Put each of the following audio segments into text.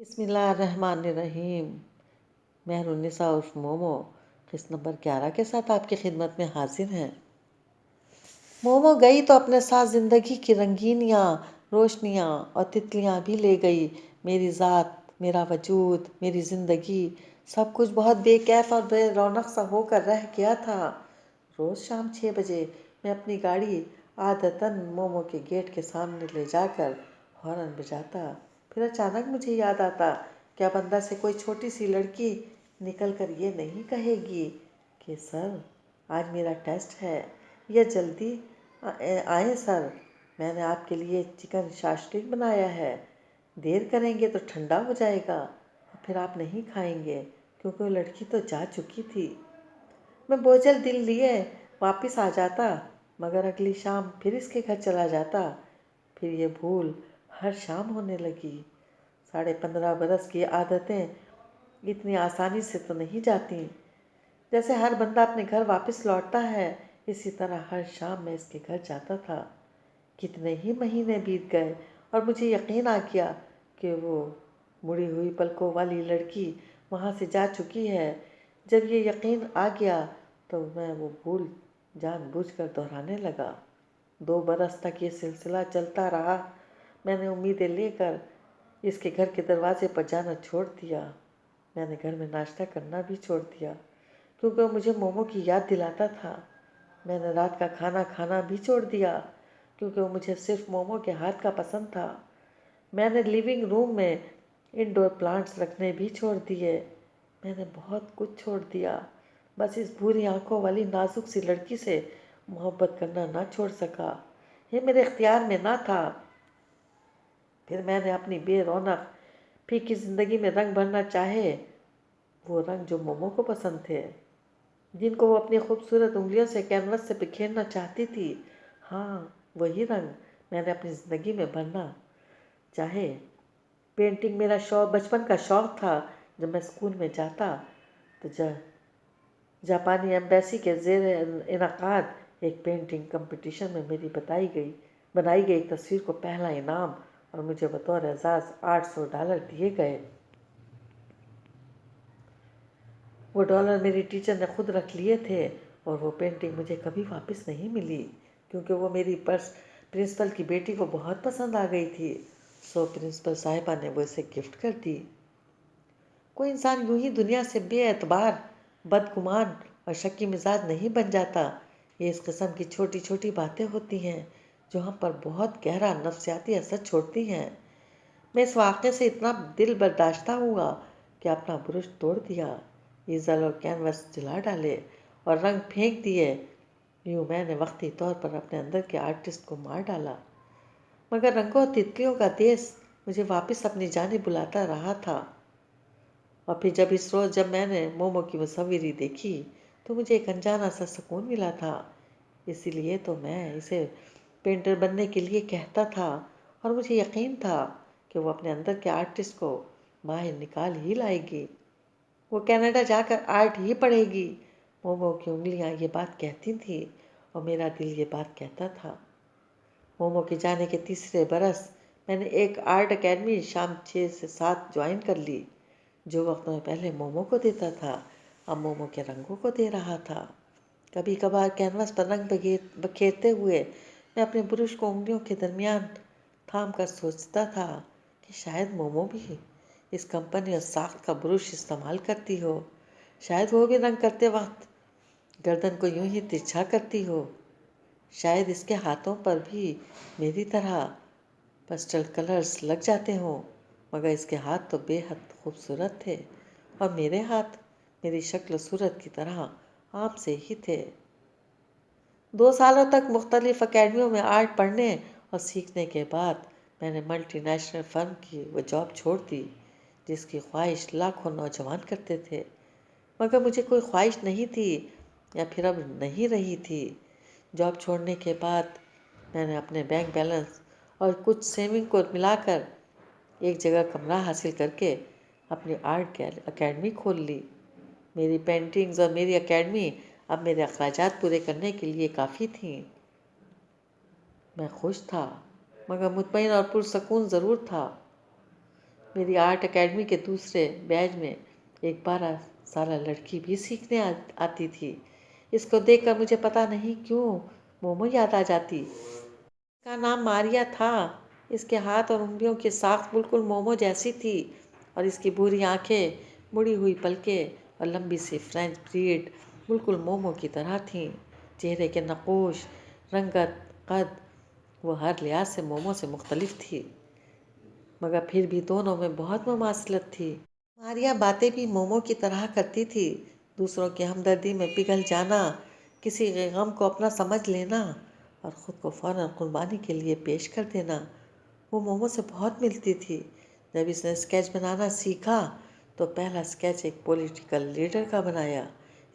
بسم اللہ الرحمن الرحیم۔ مہر النساء عرف مومو قسط نمبر 11 کے ساتھ آپ کی خدمت میں حاضر ہیں۔ مومو گئی تو اپنے ساتھ زندگی کی رنگینیاں، روشنیاں اور تتلیاں بھی لے گئی۔ میری ذات، میرا وجود، میری زندگی، سب کچھ بہت بے کیف اور بے رونق سا ہو کر رہ گیا تھا۔ روز شام 6 بجے میں اپنی گاڑی عادتاً مومو کے گیٹ کے سامنے لے جا کر ہارن بجاتا۔ پھر اچانک مجھے یاد آتا، کیا بندہ سے کوئی چھوٹی سی لڑکی نکل کر یہ نہیں کہے گی کہ سر آج میرا ٹیسٹ ہے، یا جلدی آئیں سر، میں نے آپ کے لیے چکن شاشلیک بنایا ہے، دیر کریں گے تو ٹھنڈا ہو جائے گا اور پھر آپ نہیں کھائیں گے، کیونکہ وہ لڑکی تو جا چکی تھی۔ میں بوجھل دل لیے واپس آ جاتا، مگر اگلی شام پھر اس کے گھر چلا جاتا۔ پھر یہ بھول ہر شام ہونے لگی۔ 15.5 برس کی عادتیں اتنی آسانی سے تو نہیں جاتی۔ جیسے ہر بندہ اپنے گھر واپس لوٹتا ہے، اسی طرح ہر شام میں اس کے گھر جاتا تھا۔ کتنے ہی مہینے بیت گئے اور مجھے یقین آ گیا کہ وہ مڑی ہوئی پلکوں والی لڑکی وہاں سے جا چکی ہے۔ جب یہ یقین آ گیا تو میں وہ بھول جان بوجھ کر دہرانے لگا۔ 2 برس تک یہ سلسلہ چلتا رہا۔ میں نے امیدیں لے کر اس کے گھر کے دروازے پر جانا چھوڑ دیا۔ میں نے گھر میں ناشتہ کرنا بھی چھوڑ دیا، کیونکہ وہ مجھے مومو کی یاد دلاتا تھا۔ میں نے رات کا کھانا کھانا بھی چھوڑ دیا، کیونکہ وہ مجھے صرف مومو کے ہاتھ کا پسند تھا۔ میں نے لیونگ روم میں انڈور پلانٹس رکھنے بھی چھوڑ دیے۔ میں نے بہت کچھ چھوڑ دیا، بس اس بھوری آنکھوں والی نازک سی لڑکی سے محبت کرنا نہ چھوڑ سکا۔ یہ میرے اختیار میں نہ تھا۔ پھر میں نے اپنی بے رونق پھیکی زندگی میں رنگ بھرنا چاہے، وہ رنگ جو مومو کو پسند تھے، جن کو وہ اپنی خوبصورت انگلیوں سے کینوس سے بکھیرنا چاہتی تھی۔ ہاں، وہی رنگ میں نے اپنی زندگی میں بھرنا چاہے۔ پینٹنگ میرا شوق، بچپن کا شوق تھا۔ جب میں اسکول میں جاتا تو جاپانی ایمبیسی کے زیر انعقاد ایک پینٹنگ کمپٹیشن میں میری بنائی گئی تصویر کو پہلا انعام اور مجھے بطور اعزاز $800 دیے گئے۔ وہ ڈالر میری ٹیچر نے خود رکھ لیے تھے، اور وہ پینٹنگ مجھے کبھی واپس نہیں ملی، کیونکہ وہ میری پرنسپل کی بیٹی کو بہت پسند آ گئی تھی، سو پرنسپل صاحبہ نے وہ اسے گفٹ کر دی۔ کوئی انسان یوں ہی دنیا سے بے اعتبار، بدگمان اور شکی مزاج نہیں بن جاتا۔ یہ اس قسم کی چھوٹی چھوٹی باتیں ہوتی ہیں جو ہم پر بہت گہرا نفسیاتی اثر چھوڑتی ہیں۔ میں اس واقعے سے اتنا دل برداشتہ ہوا کہ اپنا برش توڑ دیا، ایزل اور کینوس جلا ڈالے اور رنگ پھینک دیے۔ یوں میں نے وقتی طور پر اپنے اندر کے آرٹسٹ کو مار ڈالا، مگر رنگوں اور تتلیوں کا دیس مجھے واپس اپنی جانب بلاتا رہا تھا۔ اور پھر اس روز جب میں نے مومو کی مصوری دیکھی تو مجھے ایک انجانا سا سکون ملا تھا۔ اسی لیے تو میں اسے پینٹر بننے کے لیے کہتا تھا، اور مجھے یقین تھا کہ وہ اپنے اندر کے آرٹسٹ کو باہر نکال ہی لائے گی۔ وہ کینیڈا جا کر آرٹ ہی پڑھے گی۔ مومو کی انگلیاں یہ بات کہتی تھیں اور میرا دل یہ بات کہتا تھا۔ مومو کے جانے کے تیسرے برس میں نے ایک آرٹ اکیڈمی شام 6 سے 7 جوائن کر لی۔ جو وقت میں پہلے مومو کو دیتا تھا، اب مومو کے رنگوں کو دے رہا تھا۔ کبھی کبھار کینوس پر رنگ بکھیرتے ہوئے میں اپنے برش کو انگلیوں کے درمیان تھام کر سوچتا تھا کہ شاید مومو بھی اس کمپنی اور ساخت کا برش استعمال کرتی ہو، شاید وہ بھی رنگ کرتے وقت گردن کو یوں ہی ترچھا کرتی ہو، شاید اس کے ہاتھوں پر بھی میری طرح پسٹل کلرز لگ جاتے ہوں، مگر اس کے ہاتھ تو بے حد خوبصورت تھے، اور میرے ہاتھ میری شکل و صورت کی طرح عام سے ہی تھے۔ 2 سالوں تک مختلف اکیڈمیوں میں آرٹ پڑھنے اور سیکھنے کے بعد میں نے ملٹی نیشنل فرم کی وہ جاب چھوڑ دی جس کی خواہش لاکھوں نوجوان کرتے تھے، مگر مجھے کوئی خواہش نہیں تھی، یا پھر اب نہیں رہی تھی۔ جاب چھوڑنے کے بعد میں نے اپنے بینک بیلنس اور کچھ سیونگ کو ملا کر ایک جگہ کمرہ حاصل کر کے اپنی آرٹ اکیڈمی کھول لی۔ میری پینٹنگز اور میری اکیڈمی اب میرے اخراجات پورے کرنے کے لیے کافی تھیں۔ میں خوش تھا، مگر مطمئن اور پرسکون ضرور تھا۔ میری آرٹ اکیڈمی کے دوسرے بیچ میں ایک 12 سالہ لڑکی بھی سیکھنے آتی تھی۔ اس کو دیکھ کر مجھے پتہ نہیں کیوں مومو یاد آ جاتی۔ اس کا نام ماریا تھا۔ اس کے ہاتھ اور انگلیوں کی ساخت بالکل مومو جیسی تھی، اور اس کی بھوری آنکھیں، مڑی ہوئی پلکیں اور لمبی سی فرینچ بریڈ بالکل مومو کی طرح تھیں۔ چہرے کے نقوش، رنگت، قد، وہ ہر لحاظ سے مومو سے مختلف تھی، مگر پھر بھی دونوں میں بہت مماثلت تھی۔ ماریا باتیں بھی مومو کی طرح کرتی تھی، دوسروں کی ہمدردی میں پگھل جانا، کسی کے غم کو اپنا سمجھ لینا اور خود کو فوراً قربانی کے لیے پیش کر دینا، وہ مومو سے بہت ملتی تھی۔ جب اس نے اسکیچ بنانا سیکھا تو پہلا اسکیچ ایک پولیٹیکل لیڈر کا بنایا۔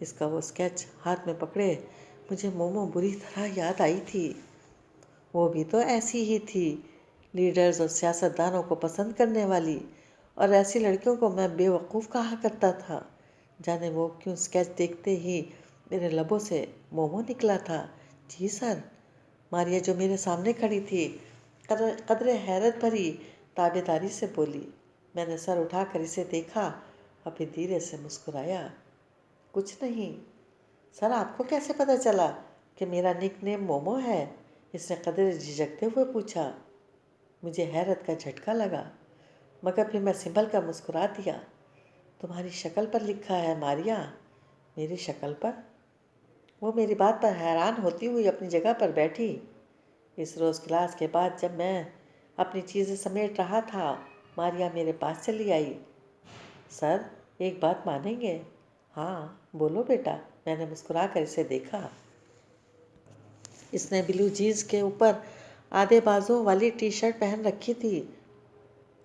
اس کا وہ اسکیچ ہاتھ میں پکڑے مجھے مومو بری طرح یاد آئی تھی۔ وہ بھی تو ایسی ہی تھی، لیڈرز اور سیاستدانوں کو پسند کرنے والی، اور ایسی لڑکیوں کو میں بے وقوف کہا کرتا تھا۔ جانے وہ کیوں اسکیچ دیکھتے ہی میرے لبوں سے مومو نکلا تھا۔ جی سر، ماریا جو میرے سامنے کھڑی تھی قدرے حیرت بھری تابعداری سے بولی۔ میں نے سر اٹھا کر اسے دیکھا اور پھر دھیرے سے مسکرایا۔ کچھ نہیں سر، آپ کو کیسے پتہ چلا کہ میرا نک نیم مومو ہے؟ اس نے قدرے جھجکتے ہوئے پوچھا۔ مجھے حیرت کا جھٹکا لگا، مگر پھر میں سنبھل کر مسکرا دیا۔ تمہاری شکل پر لکھا ہے ماریا۔ میری شکل پر؟ وہ میری بات پر حیران ہوتی ہوئی اپنی جگہ پر بیٹھی۔ اس روز کلاس کے بعد جب میں اپنی چیزیں سمیٹ رہا تھا، ماریا میرے پاس چلی آئی۔ سر، ایک بات مانیں گے؟ ہاں بولو بیٹا، میں نے مسکرا کر اسے دیکھا۔ اس نے بلو جینز کے اوپر آدھے بازوں والی ٹی شرٹ پہن رکھی تھی،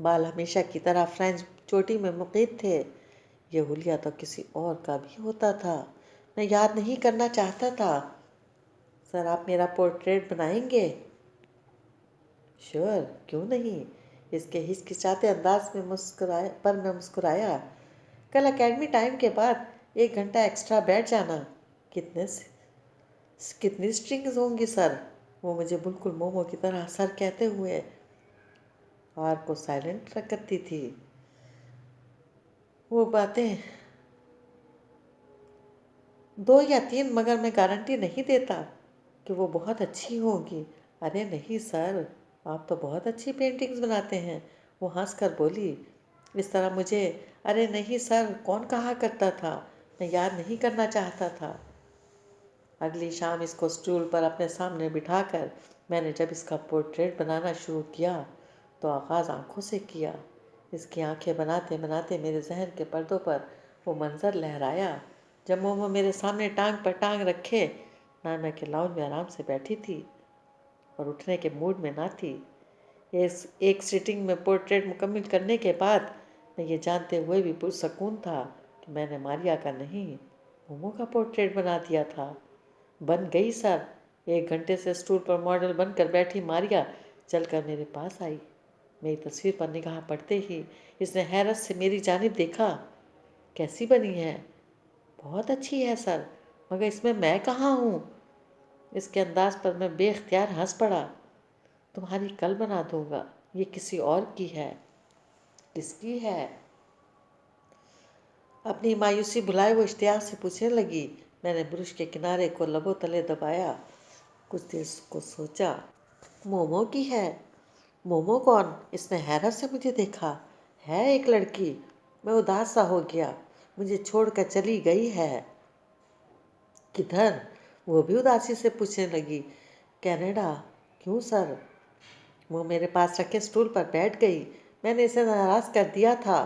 بال ہمیشہ کی طرح فرینچ چوٹی میں مقید تھے۔ یہ حلیہ تو کسی اور کا بھی ہوتا تھا، میں یاد نہیں کرنا چاہتا تھا۔ سر، آپ میرا پورٹریٹ بنائیں گے؟ شور، کیوں نہیں؟ اس کے ہچکچاتے انداز میں مسکرایا۔ کل اکیڈمی ٹائم کے بعد 1 گھنٹہ ایکسٹرا بیٹھ جانا۔ کتنی سٹرنگز ہوں گی سر؟ وہ مجھے بالکل مومو کی طرح سر کہتے ہوئے آر کو سائلنٹ کرتی تھی۔ وہ باتیں 2 یا 3، مگر میں گارنٹی نہیں دیتا کہ وہ بہت اچھی ہوں گی۔ ارے نہیں سر، آپ تو بہت اچھی پینٹنگز بناتے ہیں، وہ ہنس کر بولی۔ اس طرح مجھے ارے نہیں سر کون کہا کرتا تھا، میں یاد نہیں کرنا چاہتا تھا۔ اگلی شام اس کو اسٹول پر اپنے سامنے بٹھا کر میں نے جب اس کا پورٹریٹ بنانا شروع کیا تو آغاز آنکھوں سے کیا۔ اس کی آنکھیں بناتے بناتے میرے ذہن کے پردوں پر وہ منظر لہرایا جب مومو میرے سامنے ٹانگ پر ٹانگ رکھے نائمہ کے لاؤنج میں آرام سے بیٹھی تھی اور اٹھنے کے موڈ میں نہ تھی۔ ایک سٹنگ میں پورٹریٹ مکمل کرنے کے بعد میں یہ جانتے ہوئے بھی پرسکون تھا کہ میں نے ماریا کا نہیں، مومو کا پورٹریٹ بنا دیا تھا۔ بن گئی سر۔ 1 گھنٹے سے اسٹول پر ماڈل بن کر بیٹھی ماریا چل کر میرے پاس آئی۔ میری تصویر پر نگاہ پڑتے ہی اس نے حیرت سے میری جانب دیکھا۔ کیسی بنی ہے؟ بہت اچھی ہے سر، مگر اس میں کہاں ہوں؟ اس کے انداز پر میں بے اختیار ہنس پڑا۔ تمہاری کل بنا دوں گا، یہ کسی اور کی ہے۔ کس کی ہے؟ اپنی مایوسی بھلائے وہ اشتیاق سے پوچھنے لگی۔ میں نے برش کے کنارے کو لبوں تلے دبایا، کچھ دیر کو سوچا۔ مومو کی ہے۔ مومو کون؟ اس نے حیرت سے مجھے دیکھا۔ ہے ایک لڑکی۔ میں اداس سا ہو گیا۔ مجھے چھوڑ کر چلی گئی ہے۔ کدھر؟ وہ بھی اداسی سے پوچھنے لگی۔ کینیڈا۔ کیوں سر؟ وہ میرے پاس رکھے اسٹول پر بیٹھ گئی۔ میں نے اسے ناراض کر دیا تھا۔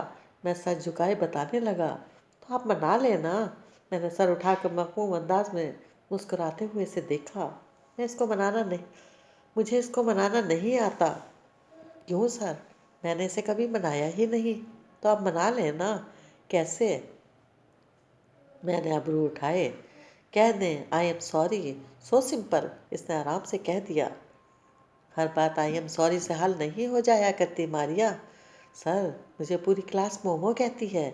میں سر جھکائے بتانے لگا۔ تو آپ منا لیں نا۔ میں نے سر اٹھا کر مغموم انداز میں مسکراتے ہوئے اسے دیکھا۔ مجھے اس کو منانا نہیں آتا۔ کیوں سر؟ میں نے اسے کبھی منایا ہی نہیں۔ تو آپ منا لیں نا۔ کیسے؟ میں نے ابرو اٹھائے۔ کہہ دیں I am sorry, so simple, اس نے آرام سے کہہ دیا۔ ہر بات آئی ایم سوری سے حل نہیں ہو جایا کرتی ماریا۔ سر، مجھے پوری کلاس مومو کہتی ہے،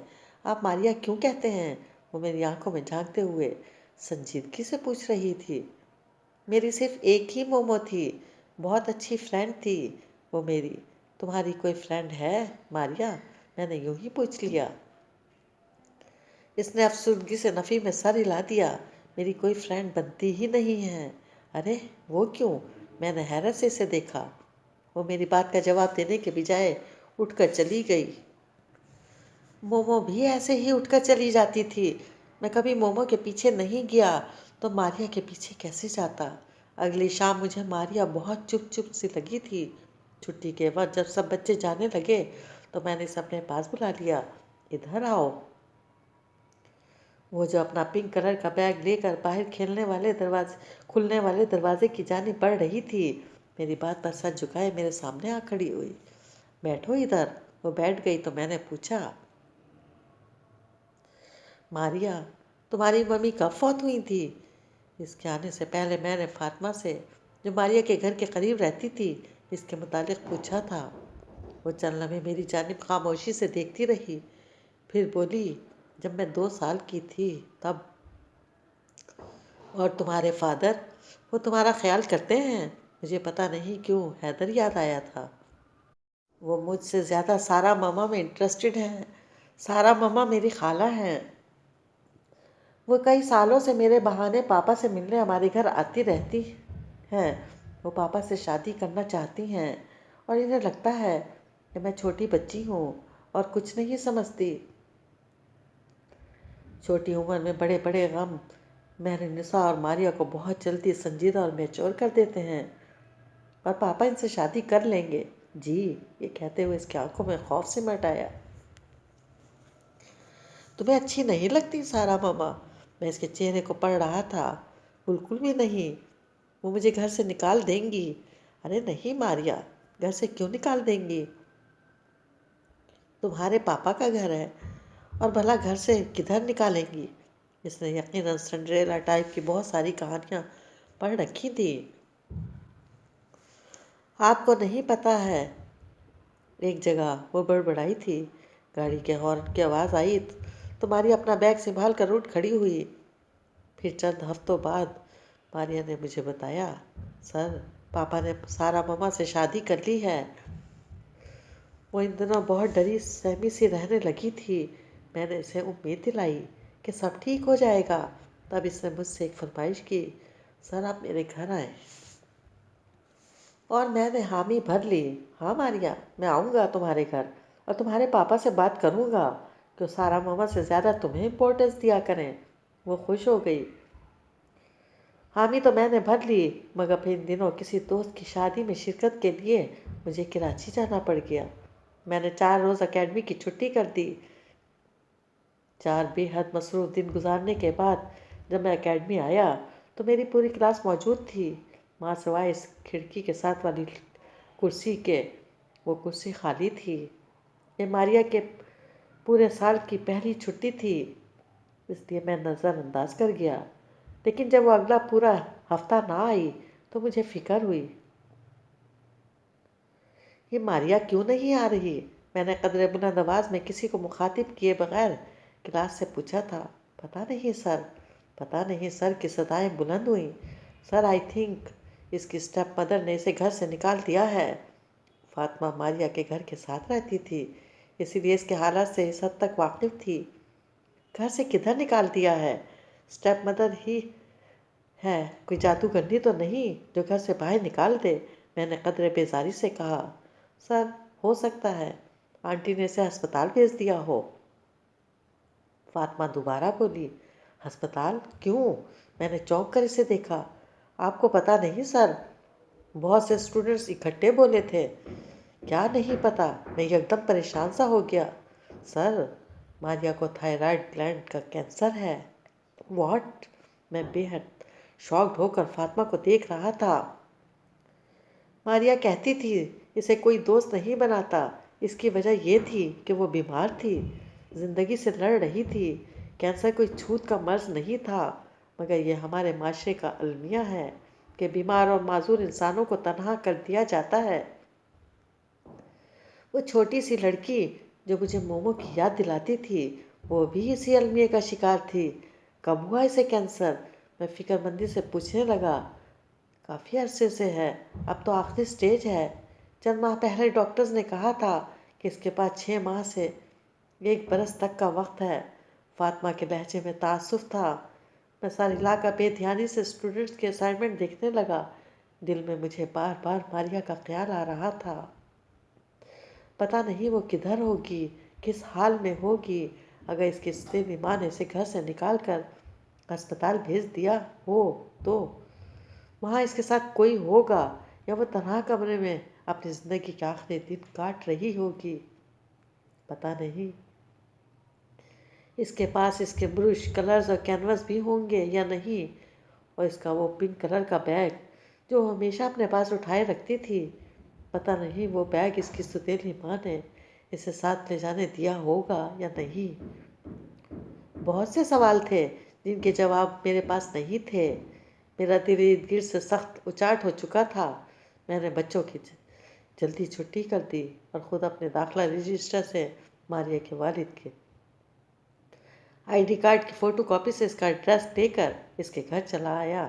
آپ ماریا کیوں کہتے ہیں؟ وہ میری آنکھوں میں جھانکتے ہوئے سنجیدگی سے پوچھ رہی تھی۔ میری صرف ایک ہی مومو تھی، بہت اچھی فرینڈ تھی وہ میری، تمہاری کوئی فرینڈ ہے ماریا؟ میں نے یوں ہی پوچھ لیا۔ اس نے افسردگی سے نفی میں سر ہلا دیا۔ میری کوئی فرینڈ بنتی ہی نہیں ہے۔ ارے وہ کیوں؟ میں نے حیرت سے اسے دیکھا۔ وہ میری بات کا جواب دینے کے بجائے اٹھ کر چلی گئی۔ مومو بھی ایسے ہی اٹھ کر چلی جاتی تھی۔ میں کبھی مومو کے پیچھے نہیں گیا تو ماریا کے پیچھے کیسے جاتا؟ اگلی شام مجھے ماریا بہت چپ چپ سی لگی تھی۔ چھٹی کے وقت جب سب بچے جانے لگے تو میں نے اسے اپنے پاس بلا لیا۔ ادھر آؤ۔ وہ جو اپنا پنک کلر کا بیگ لے کر باہر کھلنے والے دروازے کی جانب بڑھ رہی تھی، میری بات پر سر جھکائے میرے سامنے آ کھڑی ہوئی۔ بیٹھو ادھر۔ وہ بیٹھ گئی تو میں نے پوچھا، ماریا تمہاری ممی کب فوت ہوئی تھی؟ اس کے آنے سے پہلے میں نے فاطمہ سے، جو ماریا کے گھر کے قریب رہتی تھی، اس کے متعلق پوچھا تھا۔ وہ چند لمحے میری جانب خاموشی سے دیکھتی رہی، پھر بولی، جب میں 2 سال کی تھی تب۔ اور تمہارے فادر؟ وہ تمہارا خیال کرتے ہیں؟ مجھے پتہ نہیں کیوں حیدر یاد آیا تھا۔ وہ مجھ سے زیادہ سارا ماما میں انٹرسٹڈ ہیں۔ سارا ماما میری خالہ ہیں۔ وہ کئی سالوں سے میرے بہانے پاپا سے ملنے ہمارے گھر آتی رہتی ہیں۔ وہ پاپا سے شادی کرنا چاہتی ہیں اور انہیں لگتا ہے کہ میں چھوٹی بچی ہوں اور کچھ نہیں سمجھتی۔ چھوٹی عمر میں بڑے بڑے غم مہرالنساء اور ماریا کو بہت جلدی سنجیدہ اور میچور کر دیتے ہیں، اور پاپا ان سے شادی کر لیں گے۔ جی، یہ کہتے ہوئے اس کی آنکھوں میں خوف سمٹ آیا۔ تمہیں اچھی نہیں لگتی سارا ماما؟ میں اس کے چہرے کو پڑھ رہا تھا۔ بالکل بھی نہیں۔ وہ مجھے گھر سے نکال دیں گی۔ ارے نہیں ماریا، گھر سے کیوں نکال دیں گی؟ تمہارے پاپا کا گھر ہے، اور بھلا گھر سے کدھر نکالیں گی؟ اس نے یقیناً سنڈریلا ٹائپ کی بہت ساری کہانیاں پڑھ رکھی تھیں۔ آپ کو نہیں پتہ ہے، ایک جگہ وہ بڑبڑائی تھی۔ گاڑی کے ہارن کی آواز آئی تو ماریا اپنا بیگ سنبھال کر اٹھ کھڑی ہوئی۔ پھر چند ہفتوں بعد ماریا نے مجھے بتایا، سر پاپا نے سارا ماما سے شادی کر لی ہے۔ وہ ان دنوں بہت ڈری سہمی سی رہنے لگی تھی۔ میں نے اسے امید دلائی کہ سب ٹھیک ہو جائے گا۔ تب اس نے مجھ سے ایک فرمائش کی، سر آپ میرے گھر آئیں۔ اور میں نے حامی بھر لی۔ ہاں ماریا، میں آؤں گا تمہارے گھر اور تمہارے پاپا سے بات کروں گا کہ سارا ماما سے زیادہ تمہیں امپورٹنس دیا کریں۔ وہ خوش ہو گئی۔ حامی تو میں نے بھر لی، مگر پھر ان دنوں کسی دوست کی شادی میں شرکت کے لیے مجھے کراچی جانا پڑ گیا۔ میں نے 4 روز اکیڈمی کی چھٹی کر دی۔ 4 بے حد مصروف دن گزارنے کے بعد جب میں اکیڈمی آیا تو میری پوری کلاس موجود تھی، ماں سوائے اس کھڑکی کے ساتھ والی کرسی کے۔ وہ کرسی خالی تھی۔ یہ ماریا کے پورے سال کی پہلی چھٹی تھی، اس لیے میں نظر انداز کر گیا۔ لیکن جب وہ اگلا پورا ہفتہ نہ آئی تو مجھے فکر ہوئی، یہ ماریا کیوں نہیں آ رہی؟ میں نے قدر بلند آواز میں کسی کو مخاطب کیے بغیر کلاس سے پوچھا تھا۔ پتہ نہیں سر کی صدائیں بلند ہوئیں۔ سر آئی تھنک اس کی اسٹیپ مدر نے اسے گھر سے نکال دیا ہے۔ فاطمہ ماریا کے گھر کے ساتھ رہتی تھی، اسی لیے اس کے حالات سے اس حد تک واقف تھی۔ گھر سے کدھر نکال دیا ہے؟ اسٹیپ مدر ہی ہے، کوئی جادوگرنی تو نہیں جو گھر سے باہر نکال دے؟ میں نے قدر بیزاری سے کہا۔ سر ہو سکتا ہے آنٹی نے اسے ہسپتال بھیج دیا ہو۔ فاطمہ دوبارہ بولی، ہسپتال کیوں؟ میں نے چونک کر اسے دیکھا۔ آپ کو پتہ نہیں سر، بہت سے اسٹوڈنٹس اکٹھے بولے تھے۔ کیا نہیں پتہ؟ میں یکدم پریشان سا ہو گیا۔ سر ماریا کو تھائرائیڈ گلینڈ کا کینسر ہے۔ واٹ؟ میں بے حد شاکڈ ہو کر فاطمہ کو دیکھ رہا تھا۔ ماریا کہتی تھی اسے کوئی دوست نہیں بناتا، اس کی وجہ یہ تھی کہ وہ بیمار تھی، زندگی سے لڑ رہی تھی۔ کینسر کوئی چھوت کا مرض نہیں تھا، مگر یہ ہمارے معاشرے کا المیہ ہے کہ بیمار اور معذور انسانوں کو تنہا کر دیا جاتا ہے۔ وہ چھوٹی سی لڑکی جو مجھے مومو کی یاد دلاتی تھی، وہ بھی اسی المیہ کا شکار تھی۔ کب ہوا اسے کینسر؟ میں فکر مندی سے پوچھنے لگا۔ کافی عرصے سے ہے، اب تو آخری سٹیج ہے۔ چند ماہ پہلے ڈاکٹرز نے کہا تھا کہ اس کے پاس 6 ماہ سے 1 برس تک کا وقت ہے۔ فاطمہ کے لہجے میں تعصب تھا۔ میں ساری علاقہ بے دھیانی سے اسٹوڈنٹس کے اسائنمنٹ دیکھنے لگا۔ دل میں مجھے بار بار ماریا کا خیال آ رہا تھا۔ پتہ نہیں وہ کدھر ہوگی، کس حال میں ہوگی۔ اگر اس کی سوتیلی ماں نے اسے گھر سے نکال کر ہسپتال بھیج دیا ہو تو وہاں اس کے ساتھ کوئی ہوگا، یا وہ تنہا کمرے میں اپنی زندگی کے آخری دن کاٹ رہی ہوگی۔ پتہ نہیں اس کے پاس اس کے برش، کلرز اور کینوس بھی ہوں گے یا نہیں، اور اس کا وہ پنک کلر کا بیگ جو وہ ہمیشہ اپنے پاس اٹھائے رکھتی تھی، پتہ نہیں وہ بیگ اس کی سوتیلی ماں نے اسے ساتھ لے جانے دیا ہوگا یا نہیں۔ بہت سے سوال تھے جن کے جواب میرے پاس نہیں تھے۔ میرا دل ارد گرد سے سخت اچاٹ ہو چکا تھا۔ میں نے بچوں کی جلدی چھٹی کر دی اور خود اپنے داخلہ رجسٹر سے ماریا کے والد کے ID کارڈ کی فوٹو کاپی سے اس کا ایڈریس لے کر اس کے گھر چلا آیا۔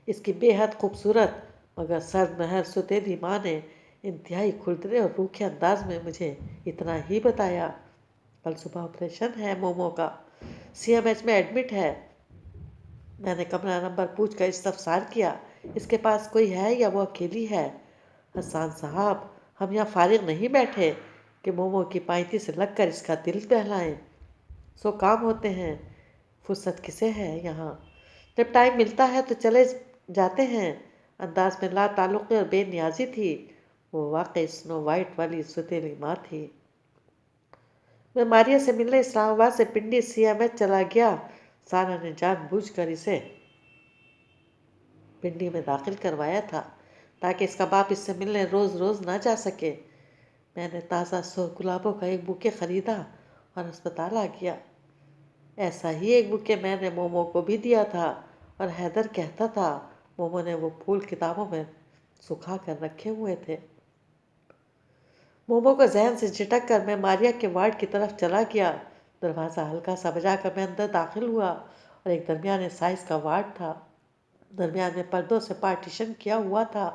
اس کی بے حد خوبصورت مگر سرد مہر سوتیلی ماں نے انتہائی کھردرے اور روکھے انداز میں مجھے اتنا ہی بتایا: کل صبح آپریشن ہے مومو کا، CMH میں ایڈمٹ ہے۔ میں نے کمرہ نمبر پوچھ کر استفسار کیا: اس کے پاس کوئی ہے یا وہ اکیلی ہے؟ حسان صاحب، ہم یہاں فارغ نہیں بیٹھے کہ مومو کی پائنتی سے لگ کر اس کا دل بہلائیں۔ 100 کام ہوتے ہیں، فرصت کسے ہے یہاں؟ جب ٹائم ملتا ہے تو چلے جاتے ہیں۔ انداز میں لا تعلقی اور بے نیازی تھی۔ وہ واقعی سنو وائٹ والی سوتیلی ماں تھی۔ میں ماریا سے ملنے اسلام آباد سے پنڈی CMH چلا گیا۔ سارا نے جان بوجھ کر اسے پنڈی میں داخل کروایا تھا تاکہ اس کا باپ اس سے ملنے روز روز نہ جا سکے۔ میں نے تازہ سرخ گلابوں کا ایک بوکے خریدا اور ہسپتال آ گیا۔ ایسا ہی ایک بوکے میں نے مومو کو بھی دیا تھا، اور حیدر کہتا تھا مومو نے وہ پھول کتابوں میں سکھا کر رکھے ہوئے تھے۔ مومو کو ذہن سے جھٹک کر میں ماریا کے وارڈ کی طرف چلا گیا۔ دروازہ ہلکا سا بجا کر میں اندر داخل ہوا اور ایک درمیانے سائز کا وارڈ تھا۔ درمیان میں پردوں سے پارٹیشن کیا ہوا تھا۔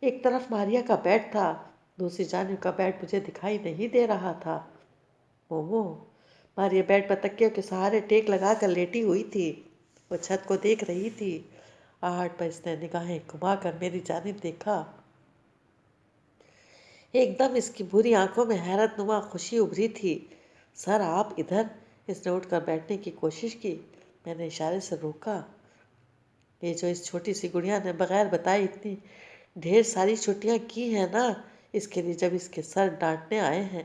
ایک طرف ماریا کا بیڈ تھا، دوسری جانب کا بیڈ مجھے دکھائی نہیں دے رہا تھا۔ مومو، ماریا بیڈ پر تکیوں کے سہارے ٹیک لگا کر لیٹی ہوئی تھی۔ وہ چھت کو دیکھ رہی تھی۔ آہٹ پر اس نے نگاہیں گھما کر میری جانب دیکھا۔ ایک دم اس کی بھوری آنکھوں میں حیرت نما خوشی ابھری تھی۔ سر آپ ادھر؟ اس نے اٹھ کر بیٹھنے کی کوشش کی۔ میں نے اشارے سے روکا۔ یہ جو اس چھوٹی سی گڑیا نے بغیر بتائے اتنی ڈھیر ساری چھٹیاں کی ہیں نا، اس کے لیے جب اس کے سر ڈانٹنے آئے ہیں۔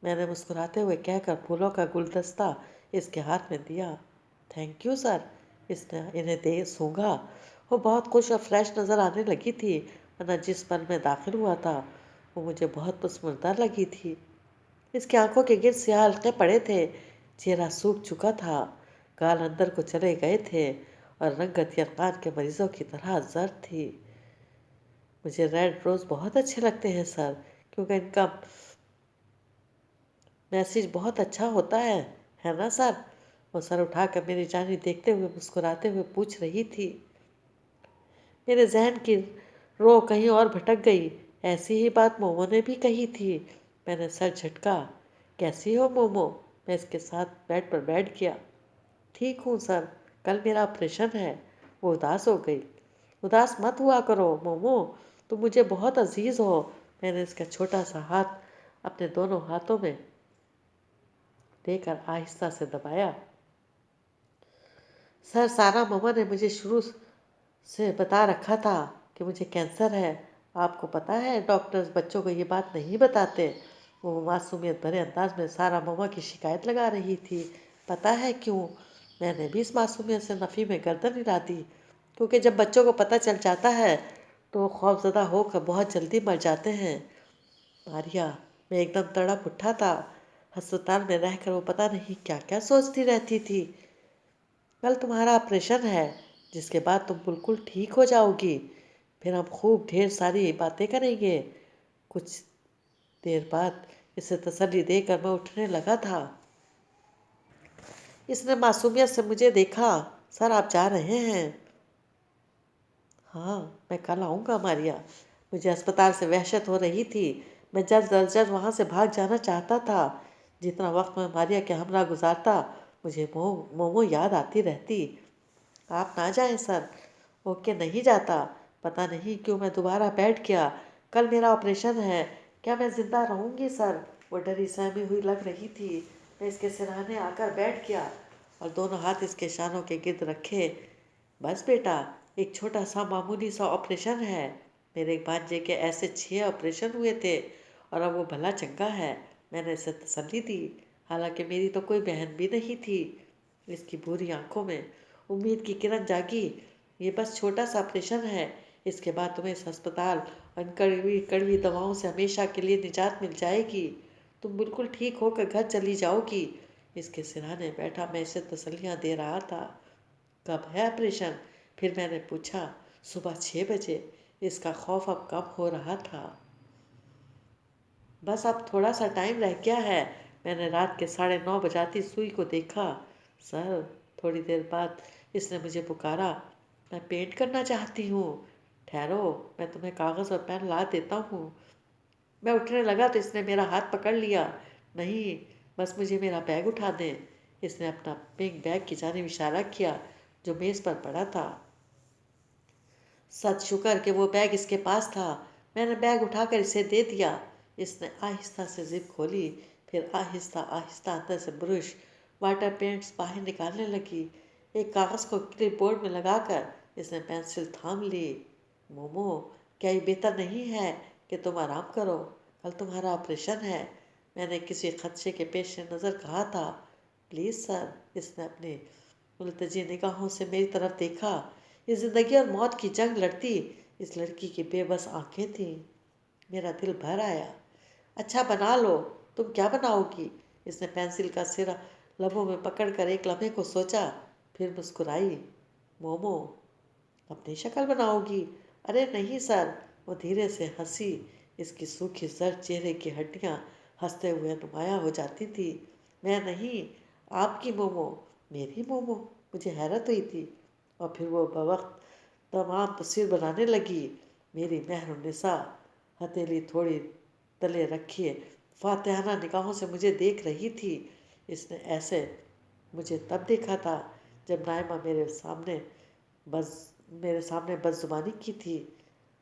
میں نے مسکراتے ہوئے کہہ کر پھولوں کا گلدستہ اس کے ہاتھ میں دیا۔ Thank you sir. اس نے انہیں دے سونگھا۔ وہ بہت خوش اور فریش نظر آنے لگی تھی، ورنہ جس پل میں داخل ہوا تھا وہ مجھے بہت پسماندہ لگی تھی۔ اس کی آنکھوں کے گرد سیاہ حلقے پڑے تھے، چہرہ سوکھ چکا تھا، گال اندر کو چلے گئے تھے اور رنگت یرقان کے مریضوں کی طرح زرد تھی۔ مجھے ریڈ روز بہت اچھے لگتے ہیں سر، کیونکہ ان کا میسج بہت اچھا ہوتا ہے نا سر؟ وہ سر اٹھا کر میری جانب دیکھتے ہوئے مسکراتے ہوئے پوچھ رہی تھی۔ میرے ذہن کی رو کہیں اور بھٹک گئی۔ ایسی ہی بات مومو نے بھی کہی تھی۔ میں نے سر جھٹکا۔ کیسی ہو مومو؟ میں اس کے ساتھ بیڈ پر بیٹھ گیا۔ ٹھیک ہوں سر، کل میرا آپریشن ہے۔ وہ اداس ہو گئی۔ اداس مت ہوا کرو مومو، تم مجھے بہت عزیز ہو۔ میں نے اس کا چھوٹا سا ہاتھ اپنے دونوں ہاتھوں میں لے کر آہستہ سے دبایا۔ سر، سارا ماما نے مجھے شروع سے بتا رکھا تھا کہ مجھے کینسر ہے۔ آپ کو پتہ ہے ڈاکٹرز بچوں کو یہ بات نہیں بتاتے۔ وہ معصومیت بھرے انداز میں سارا ماما کی شکایت لگا رہی تھی۔ پتہ ہے کیوں؟ میں نے بھی اس معصومیت سے نفی میں گردن ہلا دی، کیونکہ جب بچوں کو پتہ چل جاتا ہے تو وہ خوف زدہ ہو کر بہت جلدی مر جاتے ہیں۔ ماریا، میں ایک دم تڑپ اٹھا تھا۔ ہسپتال میں رہ کر وہ پتہ نہیں کیا کیا سوچتی رہتی تھی۔ کل تمہارا آپریشن ہے، جس کے بعد تم بالکل ٹھیک ہو جاؤ گی۔ پھر ہم خوب ڈھیر ساری باتیں کریں گے۔ کچھ دیر بعد اسے تسلی دے کر میں اٹھنے لگا تھا۔ اس نے معصومیت سے مجھے دیکھا۔ سر، آپ جا رہے ہیں؟ ہاں، میں کل آؤں گا ماریا۔ مجھے اسپتال سے وحشت ہو رہی تھی، میں جلد از جلد وہاں سے بھاگ جانا چاہتا تھا۔ جتنا وقت میں ماریا کے ہمراہ گزارتا مجھے مومو یاد آتی رہتی۔ آپ نہ جائیں سر۔ اوکے، نہیں جاتا۔ پتہ نہیں کیوں میں دوبارہ بیٹھ گیا۔ کل میرا آپریشن ہے، کیا میں زندہ رہوں گی سر؟ وہ ڈری سہمی ہوئی لگ رہی تھی۔ میں اس کے سرہانے آ کر بیٹھ گیا اور دونوں ہاتھ اس کے شانوں کے گرد رکھے۔ بس بیٹا، ایک چھوٹا سا معمولی سا آپریشن ہے۔ میرے بھانجے کے ایسے 6 آپریشن ہوئے تھے اور اب وہ بھلا چنگا ہے۔ میں نے اسے تسلی دی، حالانکہ میری تو کوئی بہن بھی نہیں تھی۔ اس کی بھوری آنکھوں میں امید کی کرن جاگی۔ یہ بس چھوٹا سا آپریشن ہے، اس کے بعد تمہیں اس ہسپتال اور ان کڑوی کڑوی دواؤں سے ہمیشہ کے لیے نجات مل جائے گی۔ تم بالکل ٹھیک ہو کر گھر چلی جاؤ گی۔ اس کے سرہانے بیٹھا میں اسے تسلیاں دے رہا تھا۔ کب ہے آپریشن؟ پھر میں نے پوچھا۔ صبح 6 بجے۔ اس کا خوف اب کم ہو رہا تھا۔ بس اب تھوڑا سا ٹائم رہ گیا ہے۔ میں نے رات کے 9:30 بجاتی سوئی کو دیکھا۔ سر، تھوڑی دیر بعد اس نے مجھے پکارا۔ میں پینٹ کرنا چاہتی ہوں۔ ٹھہرو، میں تمہیں کاغذ اور پین لا دیتا ہوں۔ میں اٹھنے لگا تو اس نے میرا ہاتھ پکڑ لیا۔ نہیں، بس مجھے میرا بیگ اٹھا دیں۔ اس نے اپنا پنک بیگ کی جانب اشارہ کیا جو میز پر پڑا تھا۔ سچ شکر کہ وہ بیگ اس کے پاس تھا۔ میں نے بیگ اٹھا کر اسے دے دیا۔ اس نے آہستہ سے زپ کھولی، پھر آہستہ آہستہ اندر سے برش، واٹر پینٹس باہر نکالنے لگی۔ ایک کاغذ کو کلپ بورڈ میں لگا کر اس نے پینسل تھام لی۔ مومو، کیا یہ بہتر نہیں ہے کہ تم آرام کرو؟ کل تمہارا آپریشن ہے۔ میں نے کسی خدشے کے پیش نظر کہا تھا۔ Please sir. اس نے اپنی ملتجی نگاہوں سے میری طرف دیکھا۔ یہ زندگی اور موت کی جنگ لڑتی اس لڑکی کی بے بس آنکھیں تھیں۔ میرا دل بھر آیا۔ اچھا بنا لو، تم کیا بناؤ گی؟ اس نے پینسل کا سرا لبوں میں پکڑ کر ایک لمحے کو سوچا، پھر مسکرائی۔ مومو، اپنی شکل بناؤ گی؟ ارے نہیں سر۔ وہ دھیرے سے ہنسی۔ اس کی سوکھی زرد چہرے کی ہڈیاں ہنستے ہوئے نمایاں ہو جاتی تھی۔ میں نہیں، آپ کی مومو۔ میری مومو؟ مجھے حیرت ہوئی تھی، اور پھر وہ بوقت تمام تصویر بنانے لگی۔ میری مہر النساء ہتھیلی تھوڑی تلے رکھیے فاتحانہ نگاہوں سے مجھے دیکھ رہی تھی۔ اس نے ایسے مجھے تب دیکھا تھا جب نائمہ میرے سامنے بدزبانی کی تھی۔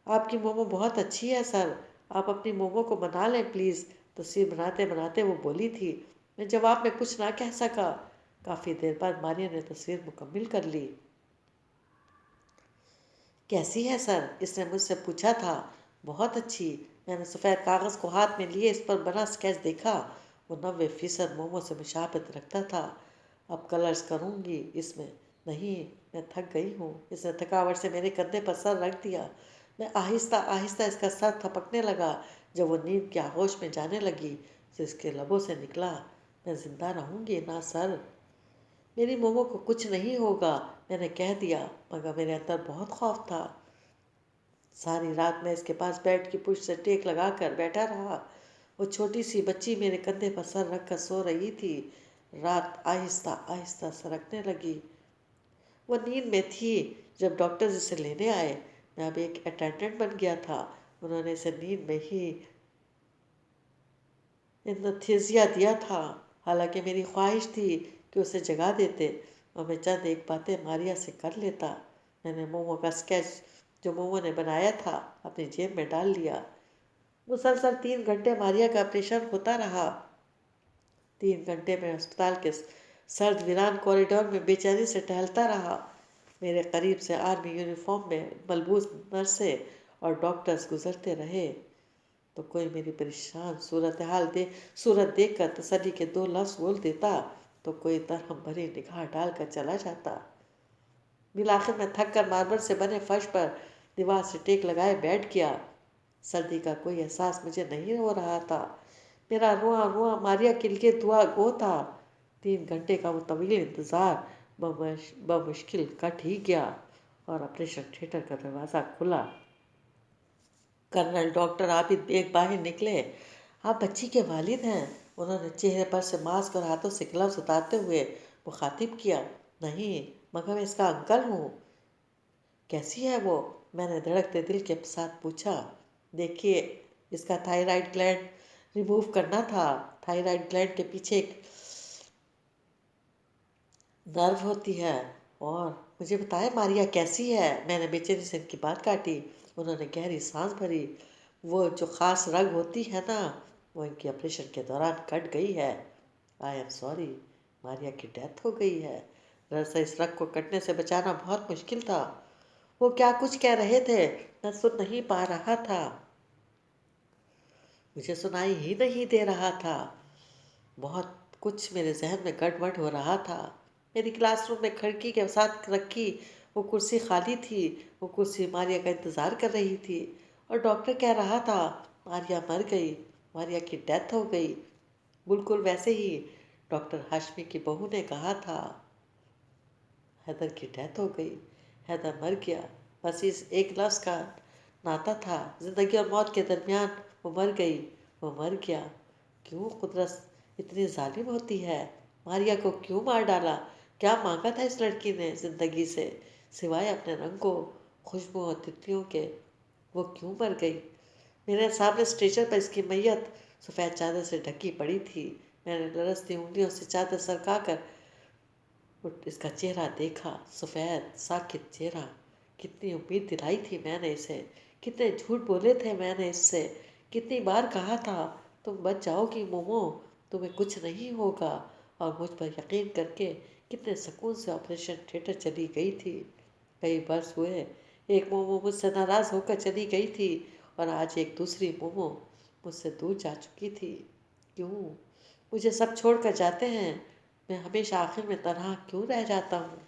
آپ کی مومو بہت اچھی ہے سر، آپ اپنی مومو کو بنا لیں پلیز، تصویر بناتے بناتے وہ بولی تھی۔ میں جواب میں کچھ نہ کہہ سکا۔ کافی دیر بعد ماریا نے تصویر مکمل کر لی۔ کیسی ہے سر؟ اس نے مجھ سے پوچھا تھا۔ بہت اچھی۔ میں نے سفید کاغذ کو ہاتھ میں لیے اس پر بنا اسکیچ دیکھا۔ وہ 90% مومو سے مشابہت رکھتا تھا۔ اب کلرز کروں گی اس میں۔ نہیں، میں تھک گئی ہوں۔ اس نے تھکاوٹ سے میرے کندھے پر سر رکھ دیا۔ میں آہستہ آہستہ اس کا سر تھپکنے لگا۔ جب وہ نیند کے آغوش میں جانے لگی تو اس کے لبوں سے نکلا، میں زندہ رہوں گی نا سر؟ میری مومو کو کچھ نہیں ہوگا، میں نے کہہ دیا، مگر میرے اندر بہت خوف تھا۔ ساری رات میں اس کے پاس بیڈ کی پشت سے ٹیک لگا کر بیٹھا رہا۔ وہ چھوٹی سی بچی میرے کندھے پر سر رکھ کر سو رہی تھی۔ رات آہستہ آہستہ سرکنے لگی۔ وہ نیند میں تھی جب ڈاکٹرز اسے لینے آئے۔ میں اب ایک اٹینڈنٹ بن گیا تھا۔ انہوں نے اسے نیند میں ہی انتھیزیا دیا تھا، حالانکہ میری خواہش تھی کہ اسے جگا دیتے اور میں چند ایک باتیں ماریا سے کر لیتا۔ میں نے مومو کا اسکیچ جو مومو نے بنایا تھا اپنی جیب میں ڈال لیا۔ مسلسل 3 گھنٹے ماریا کا آپریشن ہوتا رہا۔ 3 گھنٹے میں اسپتال کے سرد ویران کوریڈور میں بے چینی سے ٹہلتا رہا۔ میرے قریب سے آرمی یونیفارم میں ملبوس نرسیں اور ڈاکٹرز گزرتے رہے تو کوئی میری پریشان صورت دیکھ کر تسلی کے 2 لفظ بول دیتا تو کوئی درہم بھری نگاہ ڈال کر چلا جاتا۔ بالآخر میں تھک کر ماربل سے بنے فرش پر دیوار سے ٹیک لگائے بیٹھ گیا۔ سردی کا کوئی احساس مجھے نہیں ہو رہا تھا۔ میرا رواں رواں ماریا کے لیے دعا گو تھا۔ 3 گھنٹے کا وہ طویل انتظار بمشکل کٹ ہی گیا اور آپریشن تھیٹر کا دروازہ کھلا۔ کرنل ڈاکٹر عابد بیگ باہر نکلے۔ آپ بچی کے والد ہیں؟ انہوں نے چہرے پر سے ماسک اور ہاتھوں سے گلوز اتارتے ہوئے مخاطب کیا۔ نہیں، مگر میں اس کا انکل ہوں۔ کیسی ہے وہ؟ میں نے دھڑکتے دل کے ساتھ پوچھا۔ دیکھیے اس کا تھائرائڈ گلینڈ ریموو کرنا تھا. تھائرائڈ گلینڈ کے پیچھے ایک نرو ہوتی ہے. اور مجھے بتائے ماریا کیسی ہے؟ میں نے بے چینی سے ان کی بات کاٹی. انہوں نے گہری سانس بھری. وہ جو خاص رگ ہوتی ہے نا وہ ان کی آپریشن کے دوران کٹ گئی ہے. آئی ایم سوری، ماریا کی ڈیتھ ہو گئی ہے. دراصل اس رگ کو کٹنے سے بچانا بہت مشکل تھا. وہ کیا کچھ کہہ رہے تھے میں سن نہیں پا رہا تھا. مجھے سنائی ہی نہیں دے رہا تھا. بہت کچھ میرے ذہن میں گڑبڑ ہو رہا تھا. میری کلاس روم میں کھڑکی کے ساتھ رکھی وہ کرسی خالی تھی. وہ کرسی ماریا کا انتظار کر رہی تھی. اور ڈاکٹر کہہ رہا تھا ماریا مر گئی، ماریا کی ڈیتھ ہو گئی. بالکل ویسے ہی ڈاکٹر ہاشمی کی بہو نے کہا تھا. حیدر کی ڈیتھ ہو گئی. حیدر مر گیا. بس اس ایک لفظ کا ناطا تھا. زندگی اور موت کے درمیان. وہ مر گئی، وہ مر گیا. کیوں قدرت اتنی ظالم ہوتی ہے؟ ماریا کو کیوں مار ڈالا؟ کیا مانگا تھا اس لڑکی نے زندگی سے سوائے اپنے رنگوں، خوشبو اور تتلیوں کے؟ وہ کیوں مر گئی؟ میرے سامنے اسٹریچر پر اس کی میت سفید چادر سے ڈھکی پڑی تھی. میں نے لرزتی انگلیوں سے چادر سرکا کر اس کا چہرہ دیکھا. سفید ساکت چہرہ. کتنی امید دلائی تھی میں نے اسے، کتنے جھوٹ بولے تھے میں نے اس سے. کتنی بار کہا تھا تم بچ جاؤ گی مومو، تمہیں کچھ نہیں ہوگا. اور مجھ پر یقین کر کے کتنے سکون سے آپریشن تھیٹر چلی گئی تھی. کئی برس ہوئے ایک مومو مجھ سے ناراض ہو کر چلی گئی تھی اور آج ایک دوسری مومو مجھ سے دور جا چکی تھی. کیوں مجھے سب چھوڑ کر جاتے ہیں؟ میں ہمیشہ آخر میں تنہا کیوں رہ جاتا ہوں؟